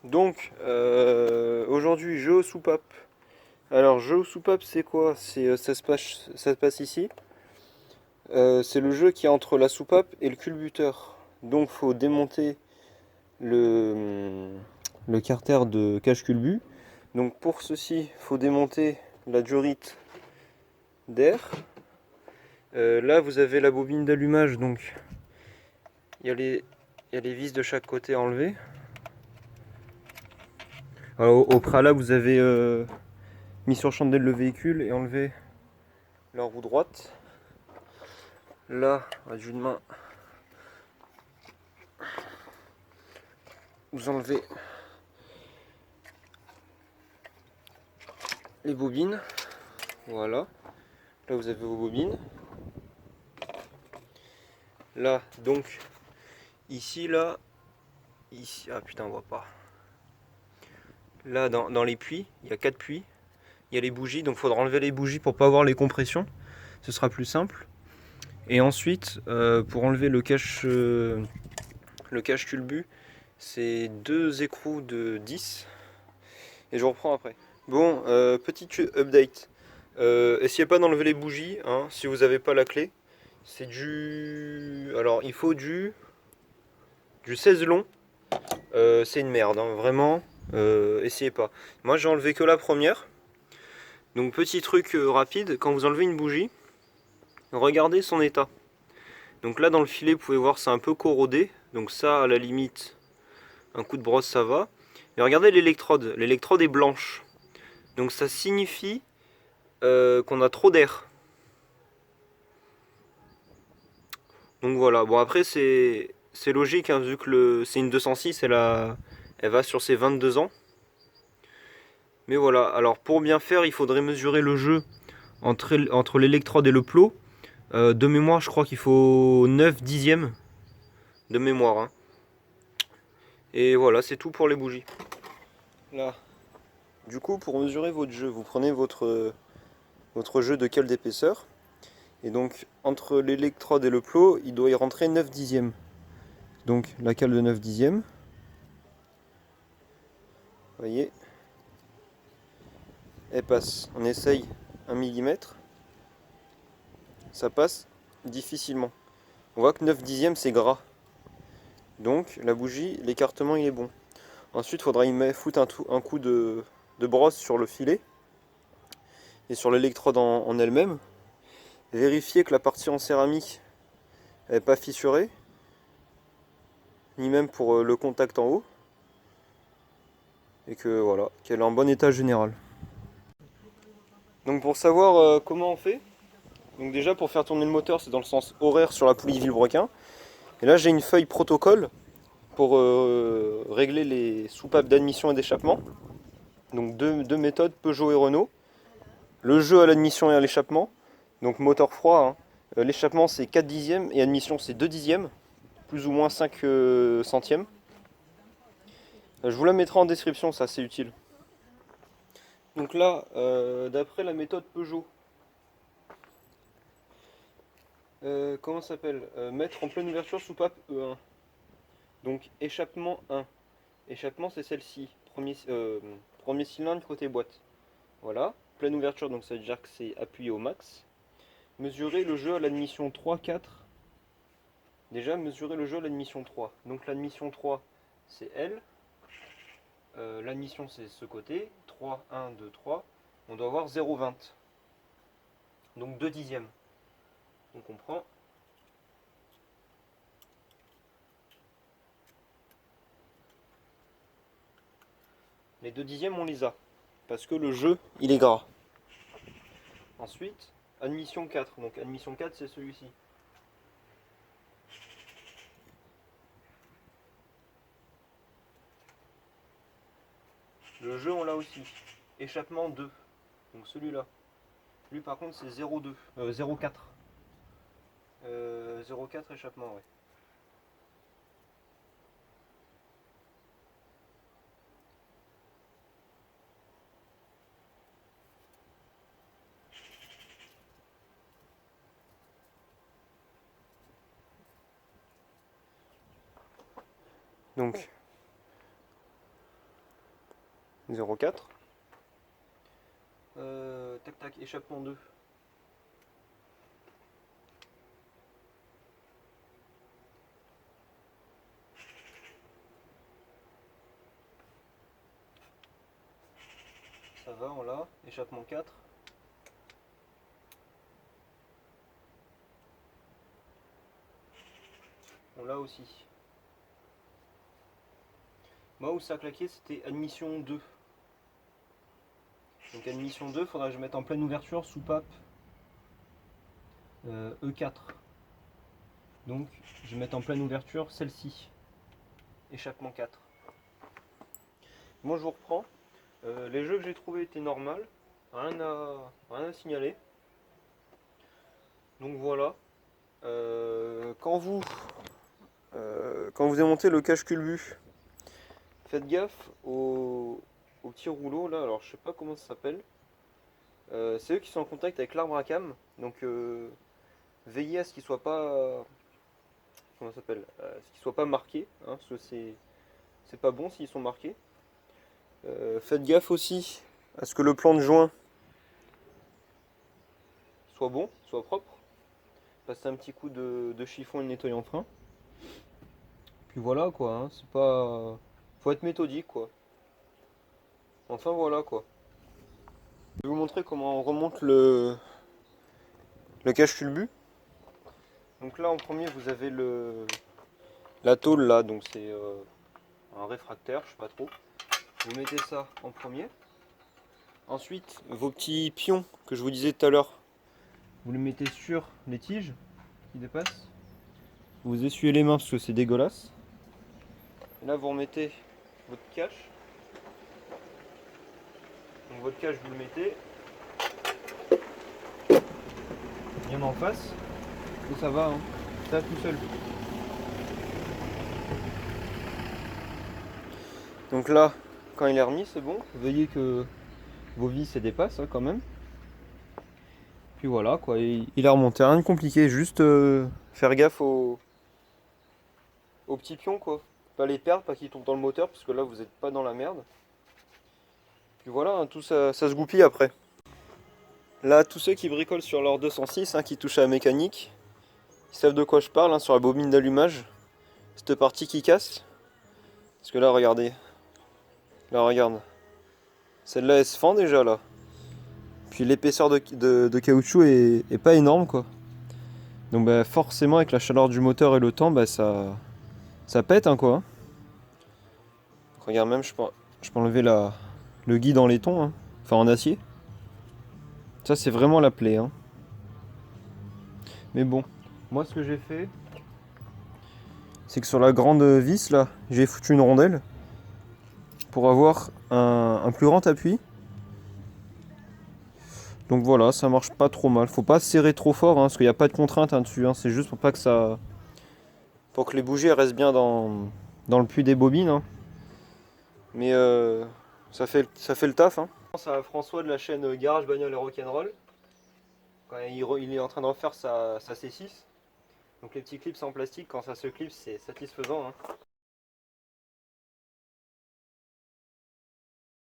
Donc, aujourd'hui, jeu aux soupapes. Alors, jeu aux soupapes, c'est quoi? Ça se passe ici. C'est le jeu qui est entre la soupape et le culbuteur. Donc, faut démonter le, le carter de cache-culbu. Donc, pour ceci, faut démonter la durite d'air. Là, vous avez la bobine d'allumage, donc il y a les vis de chaque côté à enlever. Alors, au préalable, vous avez mis sur chandelle le véhicule et enlevé la roue droite. Là, à d'une main, vous enlevez les bobines. Voilà. Là, vous avez vos bobines. Là, donc, ici, là, ici. Ah putain, on voit pas. Là, dans les puits, il y a 4 puits. Il y a les bougies, donc il faudra enlever les bougies pour pas avoir les compressions. Ce sera plus simple. Et ensuite, pour enlever le cache culbu, c'est 2 écrous de 10. Et je reprends après. Bon, petit update. Essayez pas d'enlever les bougies, hein, si vous n'avez pas la clé. C'est du... Alors, il faut du 16 long. C'est une merde, hein, vraiment. Essayez pas. Moi, j'ai enlevé que la première. Donc, petit truc rapide, quand vous enlevez une bougie, regardez son état. Donc là, dans le filet, vous pouvez voir, c'est un peu corrodé. Donc ça, à la limite, un coup de brosse, ça va. Mais regardez l'électrode. L'électrode est blanche. Donc ça signifie qu'on a trop d'air. Donc voilà, bon après c'est logique, hein, vu que c'est une 206, elle va sur ses 22 ans. Mais voilà, alors pour bien faire, il faudrait mesurer le jeu entre l'électrode et le plot. De mémoire, je crois qu'il faut 9 dixièmes de mémoire, hein. Et voilà, c'est tout pour les bougies. Là, du coup, pour mesurer votre jeu, vous prenez votre jeu de cale d'épaisseur. Et donc, entre l'électrode et le plot, il doit y rentrer 9 dixièmes. Donc, la cale de 9 dixièmes. Vous voyez, elle passe. On essaye 1 millimètre. Ça passe difficilement. On voit que 9 dixièmes, c'est gras. Donc, la bougie, l'écartement, il est bon. Ensuite, il faudra y foutre un coup de brosse sur le filet et sur l'électrode en elle-même. Vérifier que la partie en céramique n'est pas fissurée, ni même pour le contact en haut. Et que voilà, qu'elle est en bon état général. Donc pour savoir comment on fait, donc déjà pour faire tourner le moteur, c'est dans le sens horaire sur la poulie Villebrequin. Et là j'ai une feuille protocole pour régler les soupapes d'admission et d'échappement. Donc deux méthodes, Peugeot et Renault. Le jeu à l'admission et à l'échappement, donc moteur froid, hein. L'échappement c'est 4 dixièmes et admission c'est 2 dixièmes, plus ou moins 5 centièmes. Je vous la mettrai en description, ça c'est utile. Donc là, d'après la méthode Peugeot, comment ça s'appelle, mettre en pleine ouverture soupape E1. Donc échappement 1. Échappement c'est celle-ci. Premier cylindre côté boîte. Voilà. Pleine ouverture, donc ça veut dire que c'est appuyé au max. Mesurer le jeu à l'admission 3-4. Déjà, mesurer le jeu à l'admission 3. Donc l'admission 3, c'est elle. L'admission, c'est ce côté. 3, 1, 2, 3. On doit avoir 0,20. Donc 2 dixièmes. Donc on prend. Les 2 dixièmes, on les a. Parce que le jeu, il est gras. Ensuite, admission 4. Donc admission 4, c'est celui-ci. Le jeu, on l'a aussi. Échappement 2. Donc celui-là. Lui, par contre, c'est 0,2. 0,4. 0,4 échappement, ouais. Donc, 0,4. Tac tac, échappement 2. Ça va, on l'a. Échappement 4. On l'a aussi. Moi où ça a claqué, c'était admission 2. Donc admission 2, faudra que je mette en pleine ouverture soupape E4. Donc je vais mettre en pleine ouverture celle-ci. Échappement 4. Moi je vous reprends. Les jeux que j'ai trouvés étaient normaux. Rien à signaler. Donc voilà. Quand vous démontez le cache culbu, faites gaffe aux petits rouleaux là. Alors je sais pas comment ça s'appelle. C'est eux qui sont en contact avec l'arbre à cam. Donc veillez à ce qu'ils soient pas. Comment ça s'appelle, ce qu'ils soient pas marqués. Hein, parce que c'est pas bon s'ils sont marqués. Faites gaffe aussi à ce que le plan de joint soit bon, soit propre. Passez un petit coup de chiffon et de nettoyant frein. Puis voilà quoi, hein, c'est pas. Faut être méthodique quoi. Enfin voilà quoi. Je vais vous montrer comment on remonte le cache culbu. Donc là en premier vous avez la tôle là, donc c'est un réfractaire, je sais pas trop. Vous mettez ça en premier. Ensuite vos petits pions que je vous disais tout à l'heure, vous les mettez sur les tiges qui dépassent. Vous essuyez les mains parce que c'est dégueulasse. Et là vous remettez votre cache. Donc votre cache vous le mettez bien en face. Et ça va, hein, ça tout seul. Donc là, quand il est remis, c'est bon. Veuillez que vos vis se dépassent hein, quand même. Puis voilà quoi, il est remonté, rien de compliqué, juste faire gaffe aux petits pions quoi. Pas les perdre, pas qu'ils tombent dans le moteur, parce que là vous n'êtes pas dans la merde. Puis voilà, hein, tout ça, ça se goupille après. Là, tous ceux qui bricolent sur leur 206, hein, qui touchent à la mécanique, ils savent de quoi je parle, hein, sur la bobine d'allumage. Cette partie qui casse. Parce que là, regardez. Là, regarde. Celle-là, elle se fend déjà, là. Puis l'épaisseur de caoutchouc est pas énorme, quoi. Donc bah, forcément, avec la chaleur du moteur et le temps, bah, ça pète, hein, quoi. Donc, regarde, même, je peux enlever le guide en laiton, hein. Enfin, en acier. Ça, c'est vraiment la plaie, hein. Mais bon, moi, ce que j'ai fait, c'est que sur la grande vis, là, j'ai foutu une rondelle pour avoir un plus grand appui. Donc voilà, ça marche pas trop mal. Faut pas serrer trop fort, hein, parce qu'il n'y a pas de contrainte hein, dessus. Hein. C'est juste pour pas que ça, pour que les bougies elles restent bien dans le puits des bobines. Hein. Mais ça fait le taf. Hein. C'est à François de la chaîne Garage Bagnole et Rock'n'Roll. Quand il est en train de refaire sa C6. Donc les petits clips en plastique, quand ça se clipse, c'est satisfaisant. Hein.